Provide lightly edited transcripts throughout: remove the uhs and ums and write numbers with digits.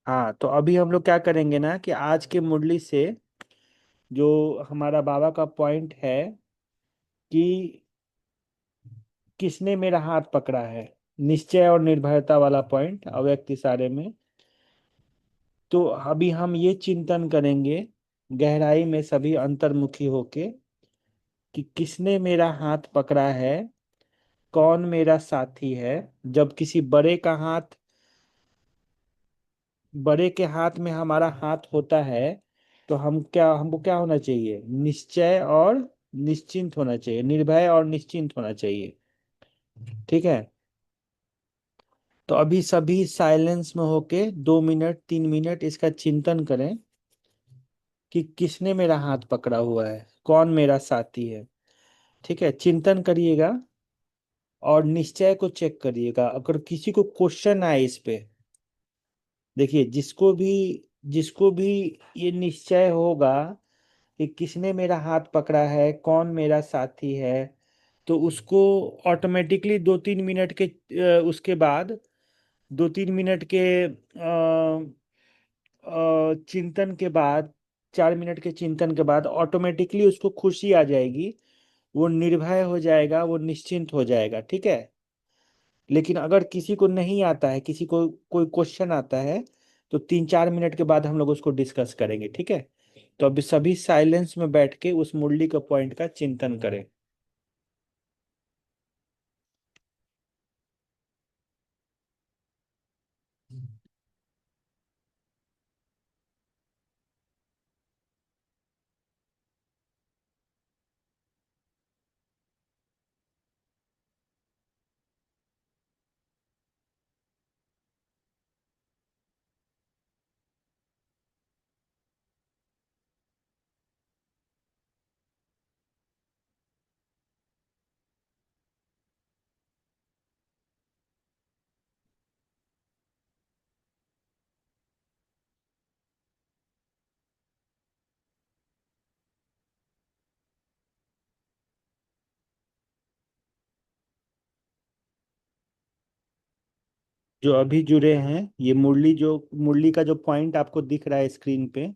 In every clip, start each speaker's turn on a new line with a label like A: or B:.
A: हाँ, तो अभी हम लोग क्या करेंगे ना कि आज के मुरली से जो हमारा बाबा का पॉइंट है कि किसने मेरा हाथ पकड़ा है, निश्चय और निर्भयता वाला पॉइंट अव्यक्त इशारे में। तो अभी हम ये चिंतन करेंगे गहराई में सभी अंतर्मुखी होके कि किसने मेरा हाथ पकड़ा है, कौन मेरा साथी है। जब किसी बड़े के हाथ में हमारा हाथ होता है तो हमको क्या होना चाहिए, निश्चय और निश्चिंत होना चाहिए, निर्भय और निश्चिंत होना चाहिए। ठीक है। तो अभी सभी साइलेंस में होके 2 मिनट 3 मिनट इसका चिंतन करें कि किसने मेरा हाथ पकड़ा हुआ है, कौन मेरा साथी है। ठीक है, चिंतन करिएगा और निश्चय को चेक करिएगा। अगर किसी को क्वेश्चन आए इस पे, देखिए जिसको भी ये निश्चय होगा कि किसने मेरा हाथ पकड़ा है, कौन मेरा साथी है, तो उसको ऑटोमेटिकली 2-3 मिनट के उसके बाद 2-3 मिनट के चिंतन के बाद, 4 मिनट के चिंतन के बाद ऑटोमेटिकली उसको खुशी आ जाएगी, वो निर्भय हो जाएगा, वो निश्चिंत हो जाएगा। ठीक है। लेकिन अगर किसी को नहीं आता है, किसी को कोई क्वेश्चन आता है, तो 3-4 मिनट के बाद हम लोग उसको डिस्कस करेंगे। ठीक है। तो अभी सभी साइलेंस में बैठ के उस मुरली का पॉइंट का चिंतन करें। जो अभी जुड़े हैं, ये मुरली का जो पॉइंट आपको दिख रहा है स्क्रीन पे,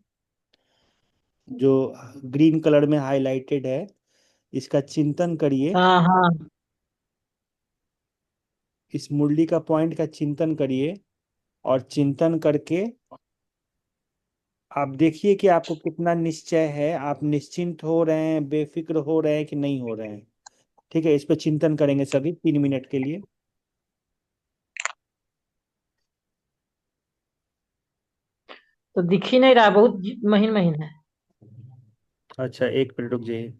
A: जो ग्रीन कलर में हाईलाइटेड है, इसका चिंतन करिए।
B: हाँ हाँ।
A: इस मुरली का पॉइंट का चिंतन करिए और चिंतन करके आप देखिए कि आपको कितना निश्चय है, आप निश्चिंत हो रहे हैं, बेफिक्र हो रहे हैं कि नहीं हो रहे हैं। ठीक है, इस पर चिंतन करेंगे सभी 3 मिनट के लिए।
B: तो दिख ही नहीं रहा, बहुत महीन महीन है।
A: अच्छा, 1 मिनट रुक जाइए।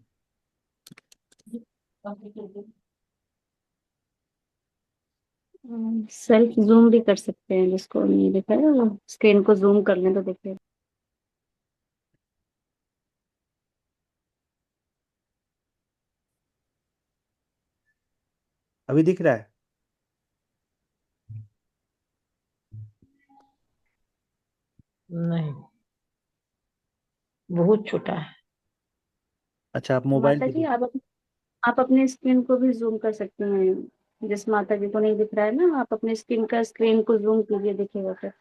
C: सेल्फ जूम भी कर सकते हैं, जिसको नहीं दिखा है वो स्क्रीन को जूम कर लें तो दिखेगा।
A: अभी दिख रहा है?
B: नहीं, बहुत छोटा है।
A: अच्छा, आप मोबाइल
C: माता
A: पे
C: जी,
A: देख।
C: आप अपने स्क्रीन को भी जूम कर सकते हैं। जिस माता जी को नहीं दिख रहा है ना, आप अपने स्क्रीन को जूम कीजिए, दिखेगा फिर।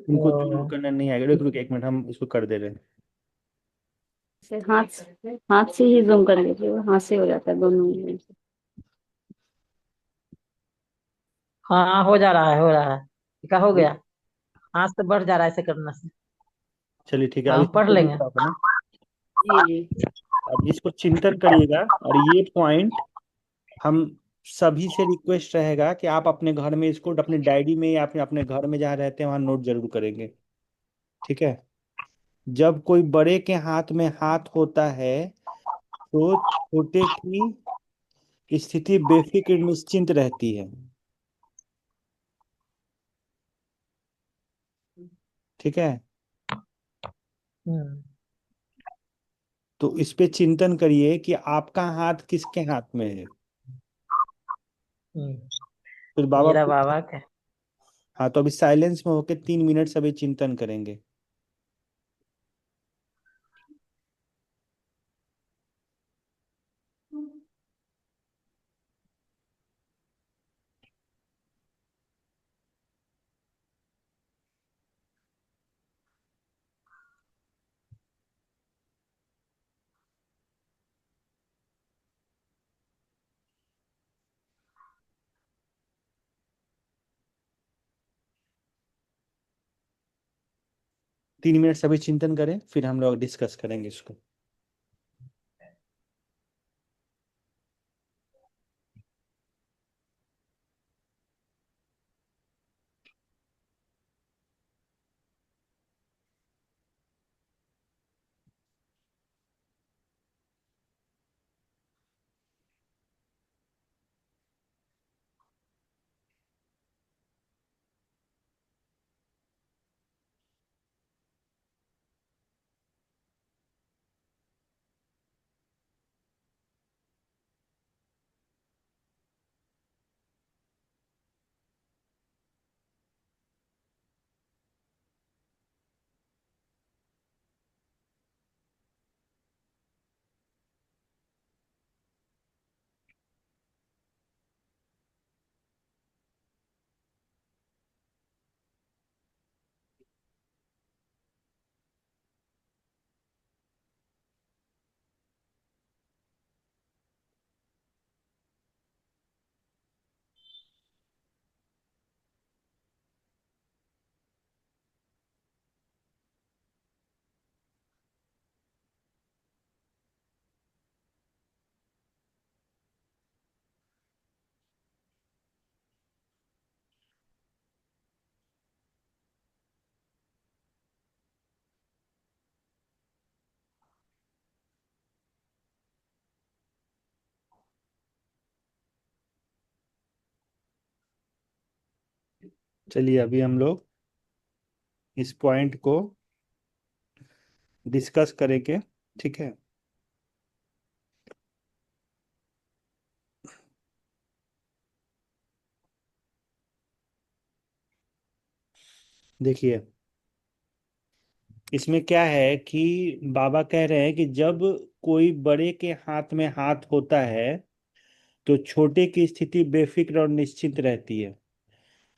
A: इनको जूम
B: ओ,
A: करना नहीं आएगा, रुक रुक 1 मिनट, हम इसको कर दे रहे हैं।
C: से हाथ से ही जूम कर लीजिए, हाथ से हो जाता है दोनों उंगलियों से।
B: हाँ हो जा रहा है, हो रहा है। क्या हो गया? हाथ से बढ़ जा रहा है ऐसे करने से।
A: चलिए ठीक है,
B: हाँ,
A: अभी
B: हम पढ़
A: सबको दिख
B: लेंगे।
A: रहा होगा ना?
C: जी जी।
A: अब इसको चिंतन करिएगा। और ये पॉइंट हम सभी से रिक्वेस्ट रहेगा कि आप अपने घर में इसको अपनी डायरी में या अपने घर में जहाँ रहते हैं वहां नोट जरूर करेंगे। ठीक है। जब कोई बड़े के हाथ में हाथ होता है तो छोटे की स्थिति बेफिक्र निश्चिंत रहती है। ठीक है।
B: हम्म।
A: तो इस पे चिंतन करिए कि आपका हाथ किसके हाथ में है।
B: हम्म।
A: फिर बाबा
B: मेरा
A: पूछ।
B: बाबा का।
A: हाँ, तो अभी साइलेंस में होके 3 मिनट सभी चिंतन करेंगे। 3 मिनट सभी चिंतन करें, फिर हम लोग डिस्कस करेंगे इसको। चलिए अभी हम लोग इस पॉइंट को डिस्कस करेंगे, ठीक है। देखिए इसमें क्या है कि बाबा कह रहे हैं कि जब कोई बड़े के हाथ में हाथ होता है तो छोटे की स्थिति बेफिक्र और निश्चिंत रहती है।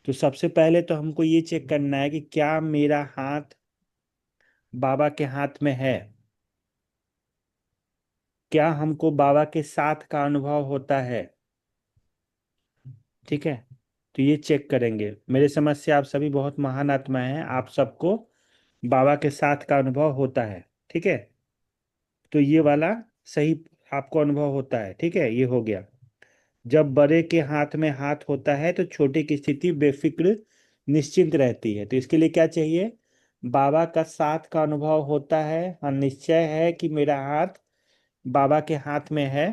A: तो सबसे पहले तो हमको ये चेक करना है कि क्या मेरा हाथ बाबा के हाथ में है, क्या हमको बाबा के साथ का अनुभव होता है, ठीक है। तो ये चेक करेंगे। मेरे समझ से आप सभी बहुत महान आत्मा हैं, आप सबको बाबा के साथ का अनुभव होता है, ठीक है। तो ये वाला सही आपको अनुभव होता है, ठीक है, ये हो गया। जब बड़े के हाथ में हाथ होता है तो छोटे की स्थिति बेफिक्र निश्चिंत रहती है। तो इसके लिए क्या चाहिए, बाबा का साथ का अनुभव होता है, हाँ निश्चय है कि मेरा हाथ बाबा के हाथ में है,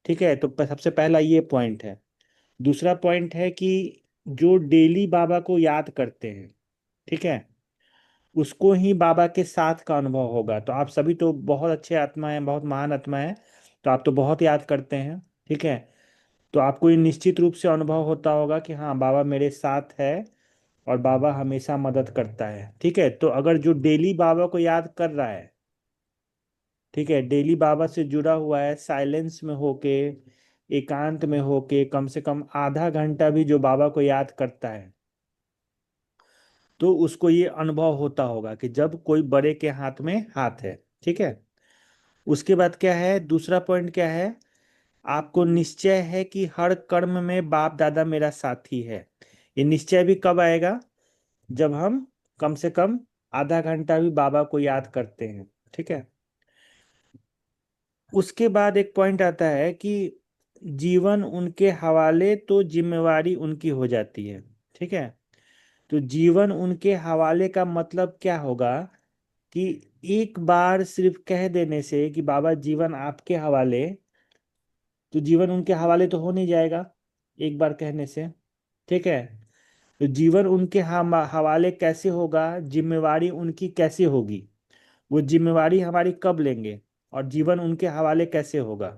A: ठीक है। तो सबसे पहला ये पॉइंट है। दूसरा पॉइंट है कि जो डेली बाबा को याद करते हैं, ठीक है, उसको ही बाबा के साथ का अनुभव होगा। तो आप सभी तो बहुत अच्छे आत्मा हैं, बहुत महान आत्मा हैं, तो आप तो बहुत याद करते हैं, ठीक है। तो आपको ये निश्चित रूप से अनुभव होता होगा कि हाँ बाबा मेरे साथ है और बाबा हमेशा मदद करता है, ठीक है। तो अगर जो डेली बाबा को याद कर रहा है, ठीक है, डेली बाबा से जुड़ा हुआ है, साइलेंस में होके, एकांत में होके कम से कम आधा घंटा भी जो बाबा को याद करता है, तो उसको ये अनुभव होता होगा कि जब कोई बड़े के हाथ में हाथ है, ठीक है। उसके बाद क्या है, दूसरा पॉइंट क्या है, आपको निश्चय है कि हर कर्म में बाप दादा मेरा साथी है। ये निश्चय भी कब आएगा, जब हम कम से कम आधा घंटा भी बाबा को याद करते हैं, ठीक है। उसके बाद एक पॉइंट आता है कि जीवन उनके हवाले तो जिम्मेवारी उनकी हो जाती है, ठीक है। तो जीवन उनके हवाले का मतलब क्या होगा कि एक बार सिर्फ कह देने से कि बाबा जीवन आपके हवाले, तो जीवन उनके हवाले तो हो नहीं जाएगा एक बार कहने से, ठीक है। तो जीवन उनके हवाले कैसे होगा, जिम्मेवारी उनकी कैसे होगी, वो जिम्मेवारी हमारी कब लेंगे, और जीवन उनके हवाले कैसे होगा,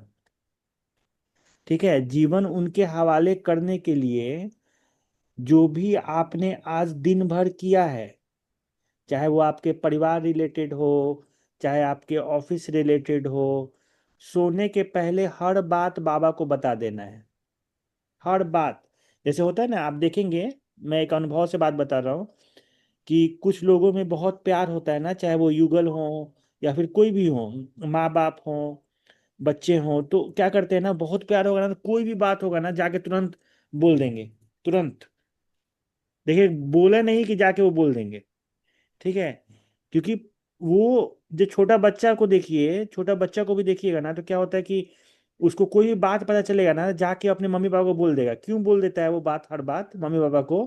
A: ठीक है। जीवन उनके हवाले करने के लिए जो भी आपने आज दिन भर किया है, चाहे वो आपके परिवार रिलेटेड हो, चाहे आपके ऑफिस रिलेटेड हो, सोने के पहले हर बात बाबा को बता देना है, हर बात। जैसे होता है ना, आप देखेंगे, मैं एक अनुभव से बात बता रहा हूँ कि कुछ लोगों में बहुत प्यार होता है ना, चाहे वो युगल हो या फिर कोई भी हो, माँ बाप हो, बच्चे हों, तो क्या करते हैं ना, बहुत प्यार होगा ना तो कोई भी बात होगा ना जाके तुरंत बोल देंगे, तुरंत। देखिए बोला नहीं कि जाके वो बोल देंगे, ठीक है। क्योंकि वो जो छोटा बच्चा को देखिए, छोटा बच्चा को भी देखिएगा ना, तो क्या होता है कि उसको कोई भी बात पता चलेगा ना, जाके अपने मम्मी पापा को बोल देगा। क्यों बोल देता है वो बात, हर बात मम्मी पापा को?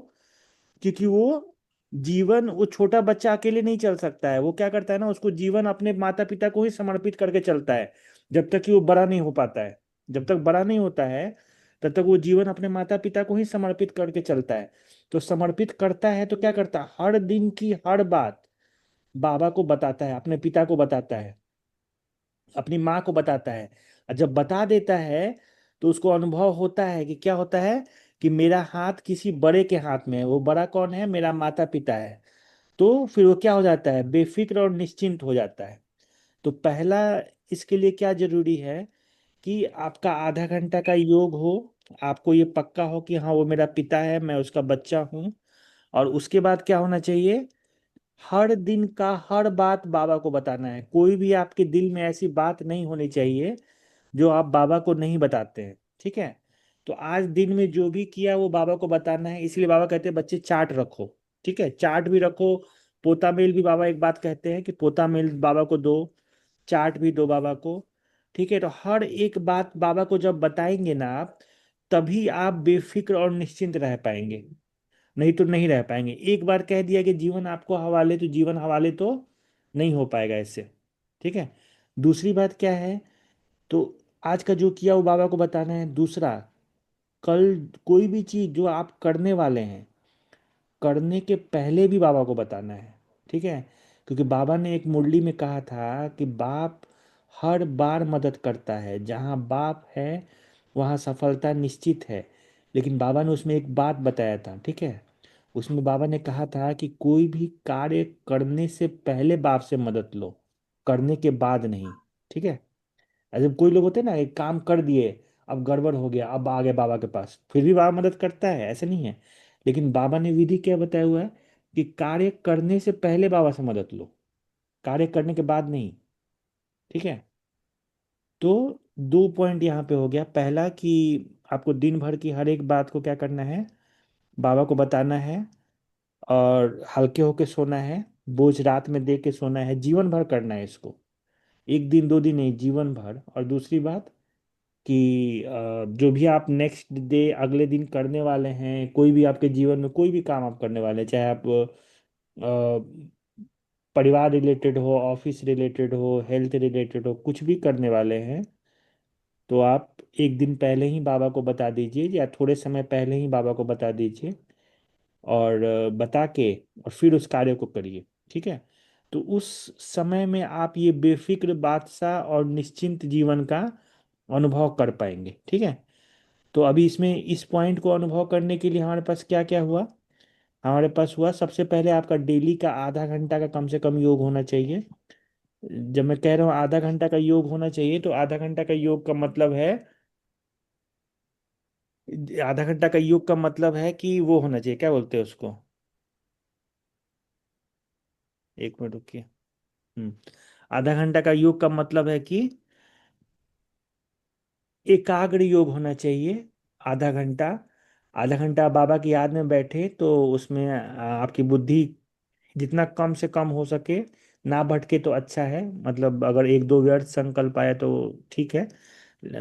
A: क्योंकि वो छोटा बच्चा अकेले नहीं चल सकता है। वो क्या करता है ना, उसको जीवन अपने माता पिता को ही समर्पित करके चलता है, जब तक कि वो बड़ा नहीं हो पाता है। जब तक बड़ा नहीं होता है, तब तक वो जीवन अपने माता पिता को ही समर्पित करके चलता है। तो समर्पित करता है तो क्या करता है, हर दिन की हर बात बाबा को बताता है, अपने पिता को बताता है, अपनी माँ को बताता है। और जब बता देता है तो उसको अनुभव होता है कि क्या होता है, कि मेरा हाथ किसी बड़े के हाथ में है। वो बड़ा कौन है? मेरा माता पिता है। तो फिर वो क्या हो जाता है, बेफिक्र और निश्चिंत हो जाता है। तो पहला, इसके लिए क्या जरूरी है कि आपका आधा घंटा का योग हो। आपको ये पक्का हो कि हाँ वो मेरा पिता है, मैं उसका बच्चा हूँ। और उसके बाद क्या होना चाहिए, हर दिन का हर बात बाबा को बताना है। कोई भी आपके दिल में ऐसी बात नहीं होनी चाहिए जो आप बाबा को नहीं बताते हैं, ठीक है? तो आज दिन में जो भी किया वो बाबा को बताना है। इसलिए बाबा कहते हैं बच्चे चार्ट रखो, ठीक है? चार्ट भी रखो। पोता मेल भी बाबा एक बात कहते हैं कि पोता मेल बाबा को दो, चार्ट भी दो बाबा को, ठीक है? तो हर एक बात बाबा को जब बताएंगे ना आप, तभी आप बेफिक्र और निश्चिंत रह पाएंगे। नहीं तो नहीं रह पाएंगे। एक बार कह दिया कि जीवन आपको हवाले, तो जीवन हवाले तो नहीं हो पाएगा इससे, ठीक है? दूसरी बात क्या है, तो आज का जो किया वो बाबा को बताना है। दूसरा, कल कोई भी चीज़ जो आप करने वाले हैं, करने के पहले भी बाबा को बताना है, ठीक है? क्योंकि बाबा ने एक मुरली में कहा था कि बाप हर बार मदद करता है, जहाँ बाप है वहाँ सफलता निश्चित है। लेकिन बाबा ने उसमें एक बात बताया था, ठीक है? उसमें बाबा ने कहा था कि कोई भी कार्य करने से पहले बाप से मदद लो, करने के बाद नहीं, ठीक है? ऐसे कोई लोग होते हैं ना, एक काम कर दिए, अब गड़बड़ हो गया, अब आ गए बाबा के पास, फिर भी बाबा मदद करता है, ऐसे नहीं है। लेकिन बाबा ने विधि क्या बताया हुआ है, कि कार्य करने से पहले बाबा से मदद लो, कार्य करने के बाद नहीं, ठीक है? तो दो पॉइंट यहाँ पे हो गया। पहला कि आपको दिन भर की हर एक बात को क्या करना है, बाबा को बताना है। और हल्के होके सोना है, बोझ रात में दे के सोना है, जीवन भर करना है इसको, एक दिन दो दिन नहीं, जीवन भर। और दूसरी बात कि जो भी आप नेक्स्ट डे, अगले दिन करने वाले हैं, कोई भी आपके जीवन में कोई भी काम आप करने वाले हैं, चाहे आप परिवार रिलेटेड हो, ऑफिस रिलेटेड हो, हेल्थ रिलेटेड हो, कुछ भी करने वाले हैं, तो आप एक दिन पहले ही बाबा को बता दीजिए, या थोड़े समय पहले ही बाबा को बता दीजिए। और बता के और फिर उस कार्य को करिए, ठीक है? तो उस समय में आप ये बेफिक्र बादशाह और निश्चिंत जीवन का अनुभव कर पाएंगे, ठीक है? तो अभी इसमें इस पॉइंट को अनुभव करने के लिए हमारे पास क्या क्या हुआ? हमारे पास हुआ, सबसे पहले आपका डेली का आधा घंटा का कम से कम योग होना चाहिए। जब मैं कह रहा हूँ आधा घंटा का योग होना चाहिए, तो आधा घंटा का योग का मतलब है, आधा घंटा का योग का मतलब है कि वो होना चाहिए, क्या बोलते हैं उसको, एक मिनट रुकिए। आधा घंटा का योग का मतलब है कि एकाग्र योग होना चाहिए। आधा घंटा, आधा घंटा बाबा की याद में बैठे तो उसमें आपकी बुद्धि जितना कम से कम हो सके ना भटके तो अच्छा है। मतलब अगर एक दो व्यर्थ संकल्प आया तो ठीक है,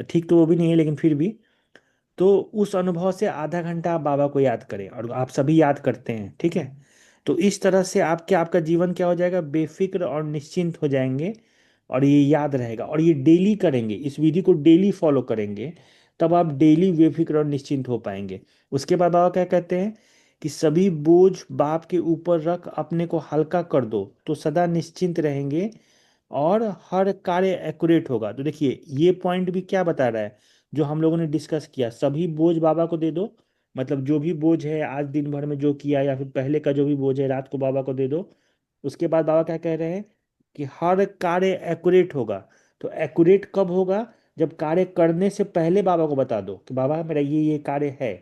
A: ठीक तो वो भी नहीं है, लेकिन फिर भी। तो उस अनुभव से आधा घंटा आप बाबा को याद करें, और आप सभी याद करते हैं, ठीक है? तो इस तरह से आपका जीवन क्या हो जाएगा, बेफिक्र और निश्चिंत हो जाएंगे। और ये याद रहेगा, और ये डेली करेंगे, इस विधि को डेली फॉलो करेंगे, तब आप डेली बेफिक्र और निश्चिंत हो पाएंगे। उसके बाद बाबा क्या कहते हैं, कि सभी बोझ बाप के ऊपर रख अपने को हल्का कर दो, तो सदा निश्चिंत रहेंगे और हर कार्य एक्यूरेट होगा। तो देखिए ये पॉइंट भी क्या बता रहा है, जो हम लोगों ने डिस्कस किया, सभी बोझ बाबा को दे दो। मतलब जो भी बोझ है आज दिन भर में जो किया, या फिर पहले का जो भी बोझ है रात को बाबा को दे दो। उसके बाद बाबा क्या कह रहे हैं, कि हर कार्य एक्यूरेट होगा। तो एक्यूरेट कब होगा, जब कार्य करने से पहले बाबा को बता दो कि बाबा मेरा ये कार्य है,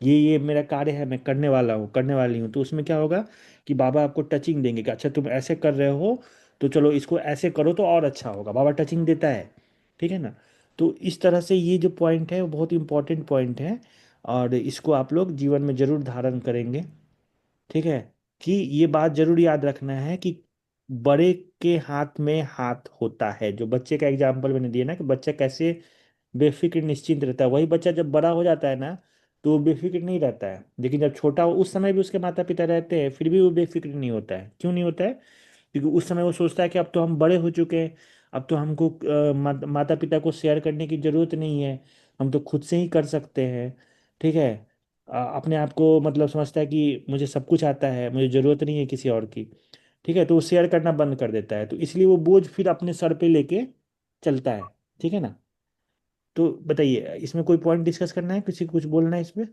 A: ये मेरा कार्य है, मैं करने वाला हूँ, करने वाली हूँ। तो उसमें क्या होगा, कि बाबा आपको टचिंग देंगे कि अच्छा तुम ऐसे कर रहे हो, तो चलो इसको ऐसे करो तो और अच्छा होगा। बाबा टचिंग देता है, ठीक है ना? तो इस तरह से ये जो पॉइंट है वो बहुत इंपॉर्टेंट पॉइंट है, और इसको आप लोग जीवन में जरूर धारण करेंगे, ठीक है? कि ये बात जरूर याद रखना है कि बड़े के हाथ में हाथ होता है, जो बच्चे का एग्जाम्पल मैंने दिया ना कि बच्चा कैसे बेफिक्र निश्चिंत रहता है, वही बच्चा जब बड़ा हो जाता है ना तो वो बेफिक्र नहीं रहता है। लेकिन जब छोटा हो उस समय भी उसके माता पिता रहते हैं, फिर भी वो बेफिक्र नहीं होता है। क्यों नहीं होता है? क्योंकि उस समय वो सोचता है कि अब तो हम बड़े हो चुके हैं, अब तो हमको माता पिता को शेयर करने की जरूरत नहीं है, हम तो खुद से ही कर सकते हैं। ठीक है। अपने आप को मतलब समझता है कि मुझे सब कुछ आता है, मुझे जरूरत नहीं है किसी और की। ठीक है, तो वो शेयर करना बंद कर देता है, तो इसलिए वो बोझ फिर अपने सर पे लेके चलता है। ठीक है ना? तो बताइए, इसमें कोई पॉइंट डिस्कस करना है, किसी को कुछ बोलना है इसमें?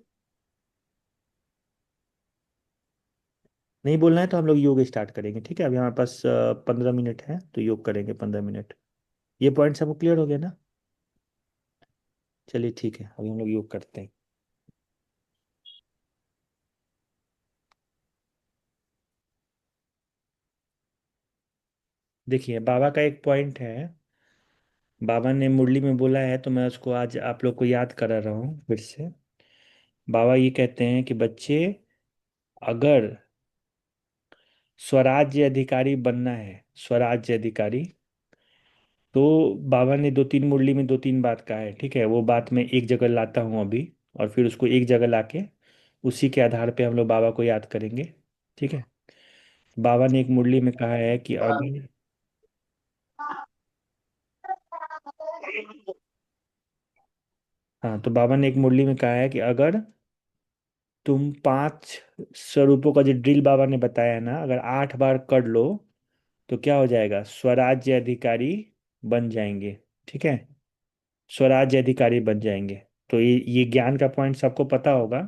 A: नहीं बोलना है तो हम लोग योग स्टार्ट करेंगे। ठीक है, अभी हमारे पास 15 मिनट है तो योग करेंगे 15 मिनट। ये पॉइंट सबको क्लियर हो गया ना? चलिए ठीक है, अभी हम लोग योग करते हैं। देखिए, बाबा का एक पॉइंट है, बाबा ने मुरली में बोला है तो मैं उसको आज आप लोग को याद करा रहा हूँ फिर से। बाबा ये कहते हैं कि बच्चे, अगर स्वराज्य अधिकारी बनना है, स्वराज्य अधिकारी, तो बाबा ने 2-3 मुरली में 2-3 बात कहा है। ठीक है, वो बात मैं एक जगह लाता हूँ अभी, और फिर उसको एक जगह लाके उसी के आधार पे हम लोग बाबा को याद करेंगे। ठीक है। बाबा ने एक मुरली में कहा है कि अगर, हाँ, तो बाबा ने एक मुरली में कहा है कि अगर तुम 5 स्वरूपों का जो ड्रिल बाबा ने बताया है ना, अगर 8 बार कर लो तो क्या हो जाएगा? स्वराज्य अधिकारी बन जाएंगे। ठीक है, स्वराज्य अधिकारी बन जाएंगे। तो ये ज्ञान का पॉइंट सबको पता होगा।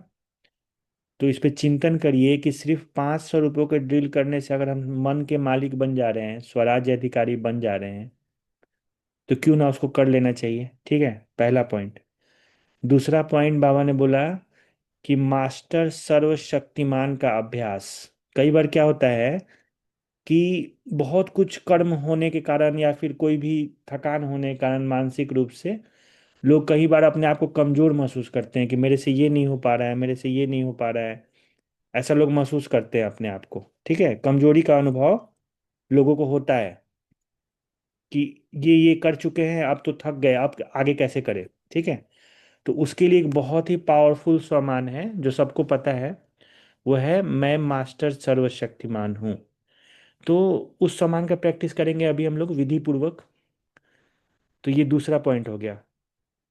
A: तो इस पे चिंतन करिए कि सिर्फ 500 रुपयों के ड्रिल करने से अगर हम मन के मालिक बन जा रहे हैं, स्वराज्य अधिकारी बन जा रहे हैं, तो क्यों ना उसको कर लेना चाहिए। ठीक है, पहला पॉइंट। दूसरा पॉइंट बाबा ने बोला कि मास्टर सर्वशक्तिमान का अभ्यास। कई बार क्या होता है कि बहुत कुछ कर्म होने के कारण या फिर कोई भी थकान होने के कारण मानसिक रूप से लोग कई बार अपने आप को कमजोर महसूस करते हैं कि मेरे से ये नहीं हो पा रहा है, मेरे से ये नहीं हो पा रहा है। ऐसा लोग महसूस करते हैं अपने आप को। ठीक है, कमजोरी का अनुभव लोगों को होता है कि ये कर चुके हैं, अब तो थक गए, अब आगे कैसे करें। ठीक है, तो उसके लिए एक बहुत ही पावरफुल स्वमान है जो सबको पता है, वो है मैं मास्टर सर्वशक्तिमान हूँ। तो उस सम्मान का प्रैक्टिस करेंगे अभी हम लोग विधि पूर्वक। तो ये दूसरा पॉइंट हो गया।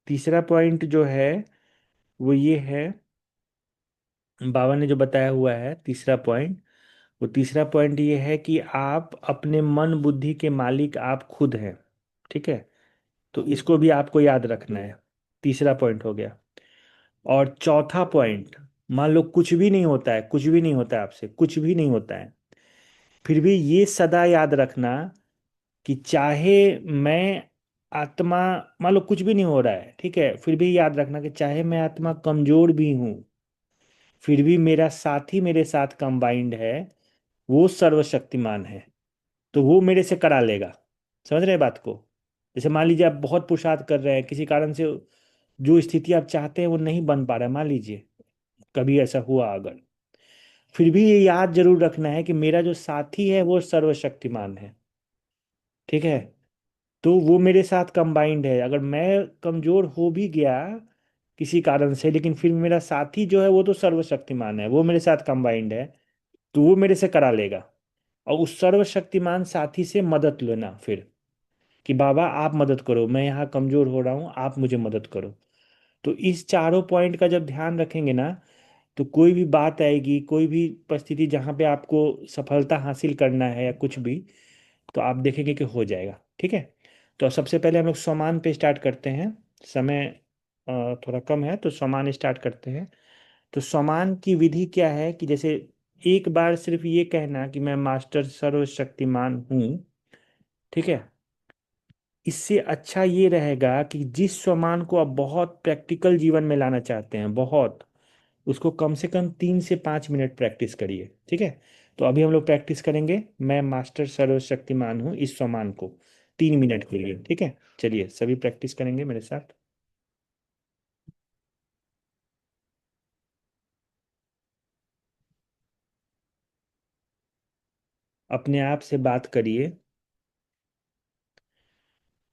A: तीसरा पॉइंट जो है वो ये है, बाबा ने जो बताया हुआ है तीसरा पॉइंट, वो तीसरा पॉइंट ये है कि आप अपने मन बुद्धि के मालिक आप खुद हैं। ठीक है, तो इसको भी आपको याद रखना है। तीसरा पॉइंट हो गया। और चौथा पॉइंट, मान लो कुछ भी नहीं होता है, कुछ भी नहीं होता है, आपसे कुछ भी नहीं होता है, फिर भी ये सदा याद रखना कि चाहे मैं आत्मा, मान लो कुछ भी नहीं हो रहा है, ठीक है, फिर भी याद रखना कि चाहे मैं आत्मा कमजोर भी हूं, फिर भी मेरा साथी मेरे साथ कंबाइंड है, वो सर्वशक्तिमान है, तो वो मेरे से करा लेगा। समझ रहे हैं बात को? जैसे मान लीजिए आप बहुत पुरुषार्थ कर रहे हैं किसी कारण से, जो स्थिति आप चाहते हैं वो नहीं बन पा रहा है, मान लीजिए कभी ऐसा हुआ अगर, फिर भी ये याद जरूर रखना है कि मेरा जो साथी है वो सर्वशक्तिमान है। ठीक है, तो वो मेरे साथ कंबाइंड है। अगर मैं कमजोर हो भी गया किसी कारण से, लेकिन फिर मेरा साथी जो है वो तो सर्वशक्तिमान है, वो मेरे साथ कंबाइंड है, तो वो मेरे से करा लेगा। और उस सर्वशक्तिमान साथी से मदद लेना फिर, कि बाबा आप मदद करो, मैं यहाँ कमजोर हो रहा हूँ, आप मुझे मदद करो। तो इस चारों पॉइंट का जब ध्यान रखेंगे ना, तो कोई भी बात आएगी, कोई भी परिस्थिति जहाँ पे आपको सफलता हासिल करना है या कुछ भी, तो आप देखेंगे कि हो जाएगा। ठीक है, तो सबसे पहले हम लोग सामान पे स्टार्ट करते हैं। समय थोड़ा कम है तो सामान स्टार्ट करते हैं। तो सामान की विधि क्या है कि जैसे एक बार सिर्फ ये कहना कि मैं मास्टर सर्वशक्तिमान हूँ। ठीक है, इससे अच्छा ये रहेगा कि जिस सामान को आप बहुत प्रैक्टिकल जीवन में लाना चाहते हैं, बहुत, उसको कम से कम 3 से 5 मिनट प्रैक्टिस करिए। ठीक है, तो अभी हम लोग प्रैक्टिस करेंगे मैं मास्टर सर्वशक्तिमान हूँ इस सम्मान को 3 मिनट के लिए। ठीक है, चलिए सभी प्रैक्टिस करेंगे मेरे साथ। अपने आप से बात करिए।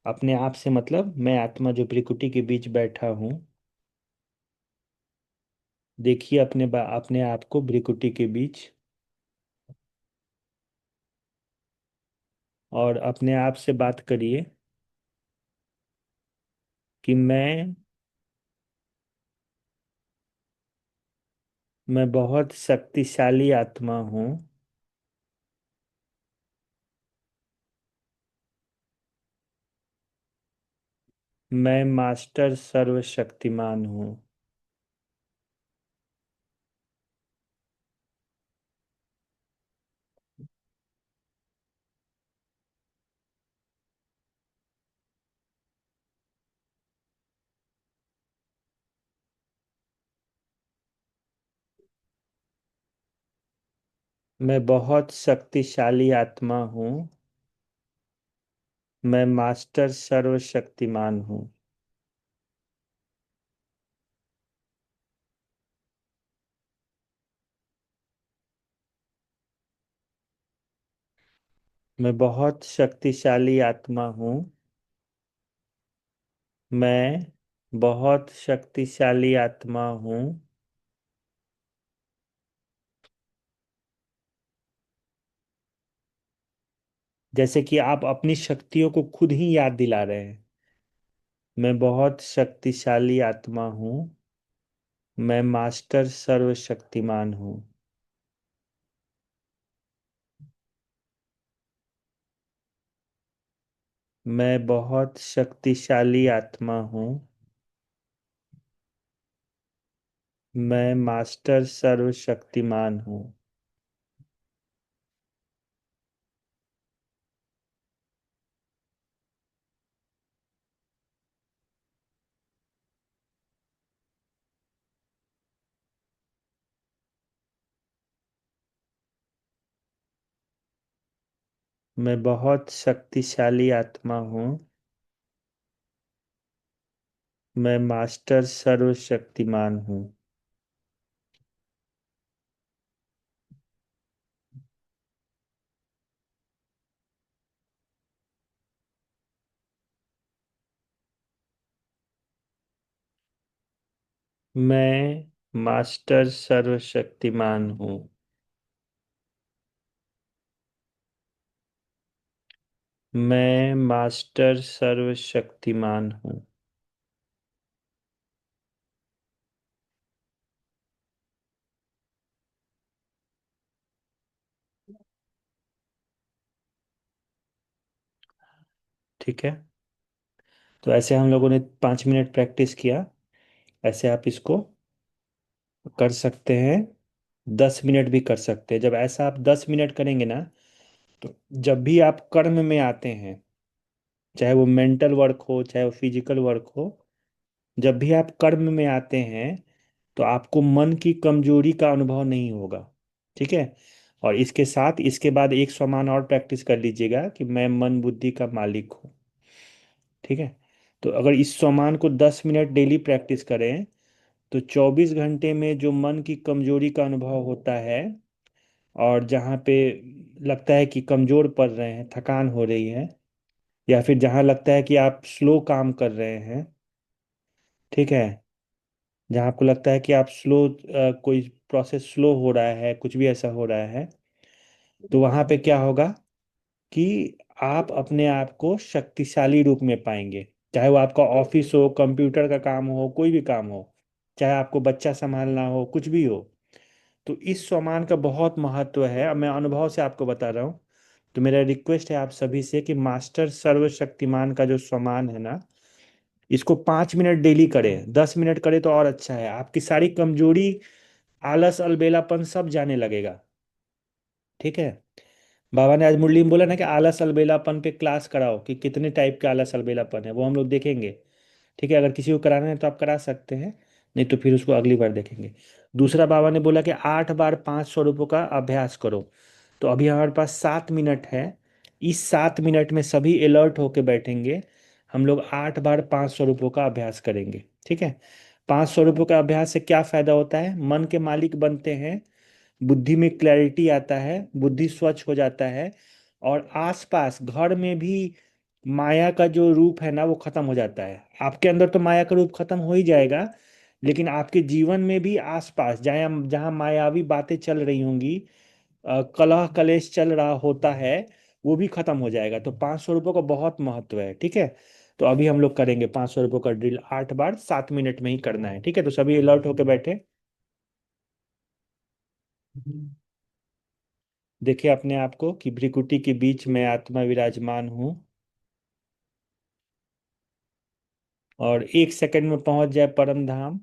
A: अपने आप से मतलब मैं आत्मा जो भ्रिकुटी के बीच बैठा हूँ। देखिए अपने आप को भ्रिकुटी के बीच, और अपने आप से बात करिए कि मैं बहुत शक्तिशाली आत्मा हूँ। मैं मास्टर सर्वशक्तिमान हूँ। मैं बहुत शक्तिशाली आत्मा हूँ। मैं मास्टर सर्वशक्तिमान हूँ। मैं बहुत शक्तिशाली आत्मा हूँ। मैं बहुत शक्तिशाली आत्मा हूँ। जैसे कि आप अपनी शक्तियों को खुद ही याद दिला रहे हैं। मैं बहुत शक्तिशाली आत्मा हूँ। मैं मास्टर सर्वशक्तिमान हूँ। मैं बहुत शक्तिशाली आत्मा हूँ। मैं मास्टर सर्वशक्तिमान हूँ। मैं बहुत शक्तिशाली आत्मा हूँ। मैं मास्टर सर्वशक्तिमान हूँ। मैं मास्टर सर्वशक्तिमान हूँ। मैं मास्टर सर्वशक्तिमान हूँ। ठीक है। तो ऐसे हम लोगों ने 5 मिनट प्रैक्टिस किया। ऐसे आप इसको कर सकते हैं। 10 मिनट भी कर सकते हैं। जब ऐसा आप 10 मिनट करेंगे ना, तो जब भी आप कर्म में आते हैं, चाहे वो मेंटल वर्क हो चाहे वो फिजिकल वर्क हो, जब भी आप कर्म में आते हैं तो आपको मन की कमजोरी का अनुभव नहीं होगा। ठीक है। और इसके साथ इसके बाद एक समान और प्रैक्टिस कर लीजिएगा कि मैं मन बुद्धि का मालिक हूँ। ठीक है। तो अगर इस समान को 10 मिनट डेली प्रैक्टिस करें, तो 24 घंटे में जो मन की कमजोरी का अनुभव होता है, और जहाँ पे लगता है कि कमजोर पड़ रहे हैं, थकान हो रही है, या फिर जहाँ लगता है कि आप स्लो काम कर रहे हैं, ठीक है, जहाँ आपको लगता है कि आप स्लो, कोई प्रोसेस स्लो हो रहा है, कुछ भी ऐसा हो रहा है, तो वहाँ पे क्या होगा कि आप अपने आप को शक्तिशाली रूप में पाएंगे। चाहे वो आपका ऑफिस हो, कंप्यूटर का काम हो, कोई भी काम हो, चाहे आपको बच्चा संभालना हो, कुछ भी हो। तो इस स्वमान का बहुत महत्व है। अब मैं अनुभव से आपको बता रहा हूँ। तो मेरा रिक्वेस्ट है आप सभी से कि मास्टर सर्वशक्तिमान का जो स्वमान है ना, इसको 5 मिनट डेली करें। 10 मिनट करें तो और अच्छा है। आपकी सारी कमजोरी, आलस, अलबेलापन सब जाने लगेगा। ठीक है। बाबा ने आज मुरली में बोला ना कि आलस अलबेलापन पे क्लास कराओ, कि कितने टाइप के आलस अलबेलापन है, वो हम लोग देखेंगे। ठीक है। अगर किसी को कराना है तो आप करा सकते हैं, नहीं तो फिर उसको अगली बार देखेंगे। दूसरा, बाबा ने बोला कि 8 बार 500 रुपये का अभ्यास करो। तो अभी हमारे पास 7 मिनट है। इस 7 मिनट में सभी अलर्ट होके बैठेंगे। हम लोग 8 बार 500 रुपये का अभ्यास करेंगे। ठीक है। 500 रुपये का अभ्यास से क्या फायदा होता है? मन के मालिक बनते हैं। बुद्धि में क्लैरिटी आता है, बुद्धि स्वच्छ हो जाता है, और आसपास घर में भी माया का जो रूप है ना वो खत्म हो जाता है। आपके अंदर तो माया का रूप खत्म हो ही जाएगा, लेकिन आपके जीवन में भी आसपास जहाँ जहाँ मायावी बातें चल रही होंगी, कलह कलेश चल रहा होता है, वो भी खत्म हो जाएगा। तो 500 रुपये का बहुत महत्व है, ठीक है। तो अभी हम लोग करेंगे 500 रुपये का ड्रिल 8 बार 7 मिनट में ही करना है, ठीक है। तो सभी अलर्ट होके बैठे। देखिए अपने आप को कि भ्रिकुटी के बीच में आत्मा विराजमान हूँ, और 1 सेकंड में पहुंच जाए परम धाम।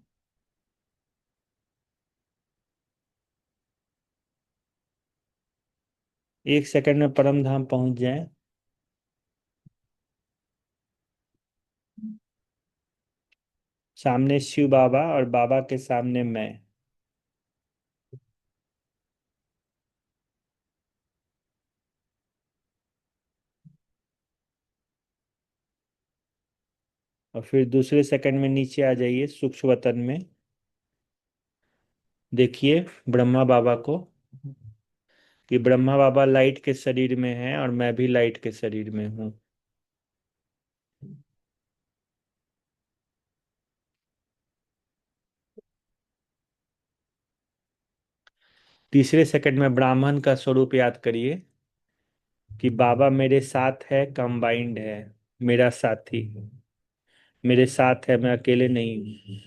A: 1 सेकंड में परम धाम पहुंच जाए। सामने शिव बाबा और बाबा के सामने मैं। और फिर दूसरे सेकंड में नीचे आ जाइए सूक्ष्म वतन में। देखिए ब्रह्मा बाबा को, कि ब्रह्मा बाबा लाइट के शरीर में है और मैं भी लाइट के शरीर में हूँ। तीसरे सेकंड में ब्राह्मण का स्वरूप याद करिए, कि बाबा मेरे साथ है, कंबाइंड है, मेरा साथी मेरे साथ है, मैं अकेले नहीं हूँ।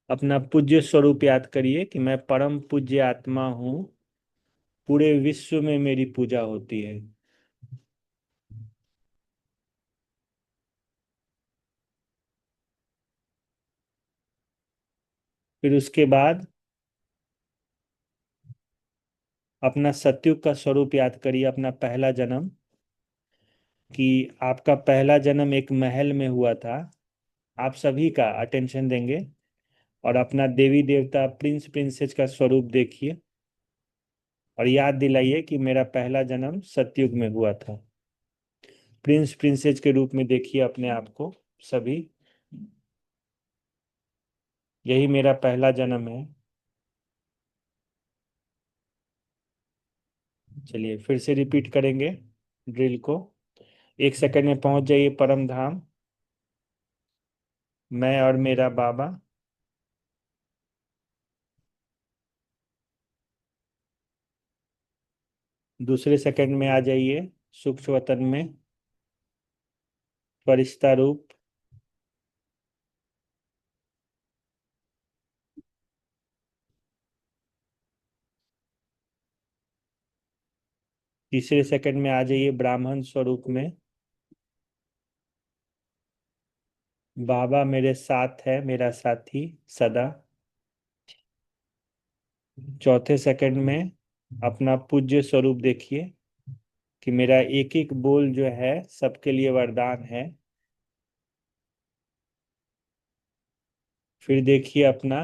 A: अपना पूज्य स्वरूप याद करिए, कि मैं परम पूज्य आत्मा हूँ, पूरे विश्व में मेरी पूजा होती है। फिर उसके बाद अपना सत्युग का स्वरूप याद करिए, अपना पहला जन्म, कि आपका पहला जन्म एक महल में हुआ था। आप सभी का अटेंशन देंगे, और अपना देवी देवता प्रिंस प्रिंसेस का स्वरूप देखिए, और याद दिलाइए कि मेरा पहला जन्म सतयुग में हुआ था। प्रिंस प्रिंसेस के रूप में देखिए अपने आप को सभी। यही मेरा पहला जन्म है। चलिए फिर से रिपीट करेंगे ड्रिल को। 1 सेकंड में पहुंच जाइए परम धाम, मैं और मेरा बाबा। दूसरे सेकंड में आ जाइए सूक्ष्म वतन में, फरिश्ता रूप। तीसरे सेकंड में आ जाइए ब्राह्मण स्वरूप में, बाबा मेरे साथ है, मेरा साथी सदा। चौथे सेकंड में अपना पूज्य स्वरूप देखिए, कि मेरा एक एक बोल जो है सबके लिए वरदान है। फिर देखिए अपना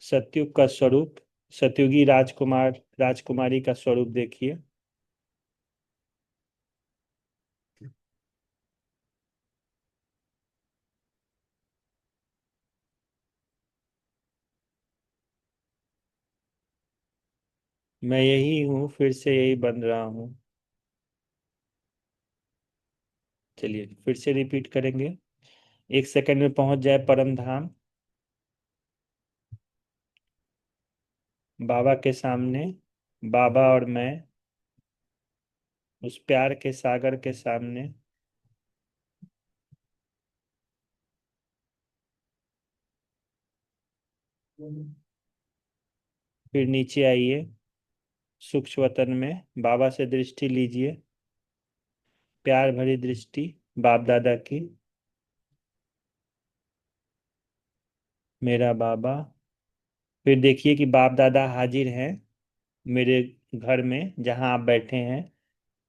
A: सतयुग का स्वरूप, सतयुगी राजकुमार राजकुमारी का स्वरूप देखिए। मैं यही हूँ, फिर से यही बन रहा हूँ। चलिए फिर से रिपीट करेंगे। 1 सेकंड में पहुंच जाए परम धाम, बाबा के सामने, बाबा और मैं उस प्यार के सागर के सामने। फिर नीचे आइए सूक्ष्म वतन में, बाबा से दृष्टि लीजिए, प्यार भरी दृष्टि बाप दादा की। मेरा बाबा। फिर देखिए कि बाप दादा हाजिर हैं मेरे घर में, जहाँ आप बैठे हैं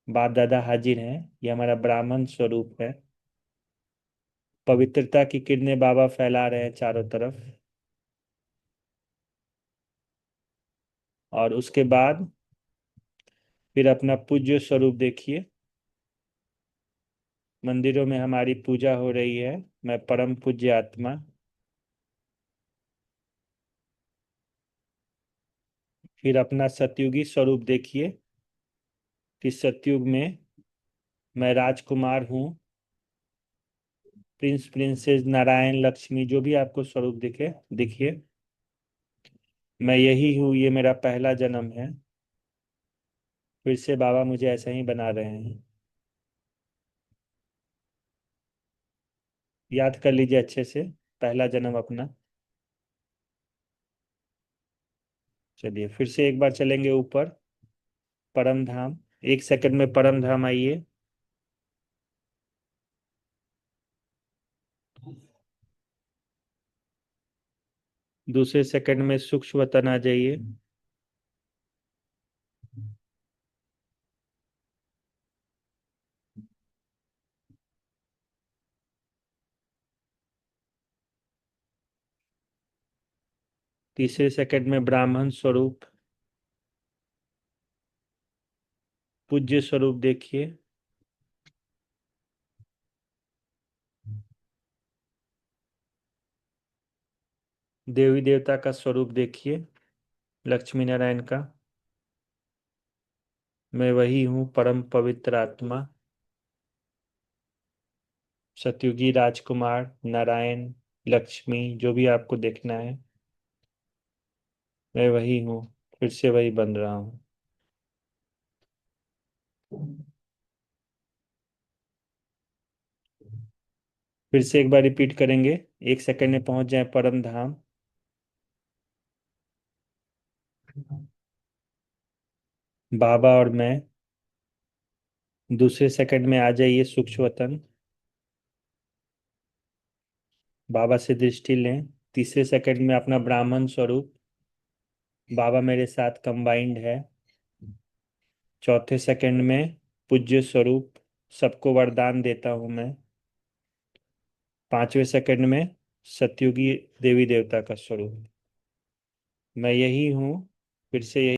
A: बाप दादा हाजिर हैं। ये हमारा ब्राह्मण स्वरूप है। पवित्रता की किरणें बाबा फैला रहे हैं चारों तरफ। और उसके बाद फिर अपना पूज्य स्वरूप देखिए, मंदिरों में हमारी पूजा हो रही है, मैं परम पूज्य आत्मा। फिर अपना सतयुगी स्वरूप देखिए कि सतयुग में मैं राजकुमार हूँ, प्रिंस प्रिंसेस नारायण लक्ष्मी जो भी आपको स्वरूप दिखे दिखिए, मैं यही हूँ, ये मेरा पहला जन्म है। फिर से बाबा मुझे ऐसा ही बना रहे हैं। याद कर लीजिए अच्छे से पहला जन्म अपना। चलिए फिर से एक बार चलेंगे ऊपर, परम धाम। 1 सेकंड में परम धाम आइए। दूसरे सेकंड में सूक्ष्म वतन आ जाइए। तीसरे सेकंड में ब्राह्मण स्वरूप, पूज्य स्वरूप देखिए। देवी देवता का स्वरूप देखिए, लक्ष्मी नारायण का। मैं वही हूँ, परम पवित्र आत्मा, सतयुगी राजकुमार, नारायण, लक्ष्मी जो भी आपको देखना है, मैं वही हूँ। फिर से वही बन रहा हूँ। फिर से एक बार रिपीट करेंगे। 1 सेकंड में पहुंच जाए परम धाम। बाबा और मैं। दूसरे सेकंड में आ जाइए सूक्ष्म वतन, बाबा से दृष्टि लें। तीसरे सेकंड में अपना ब्राह्मण स्वरूप, बाबा मेरे साथ कंबाइंड है। चौथे सेकंड में पूज्य स्वरूप, सबको वरदान देता हूं मैं। पांचवें सेकंड में सतयुगी देवी देवता का स्वरूप, मैं यही हूँ। फिर से यही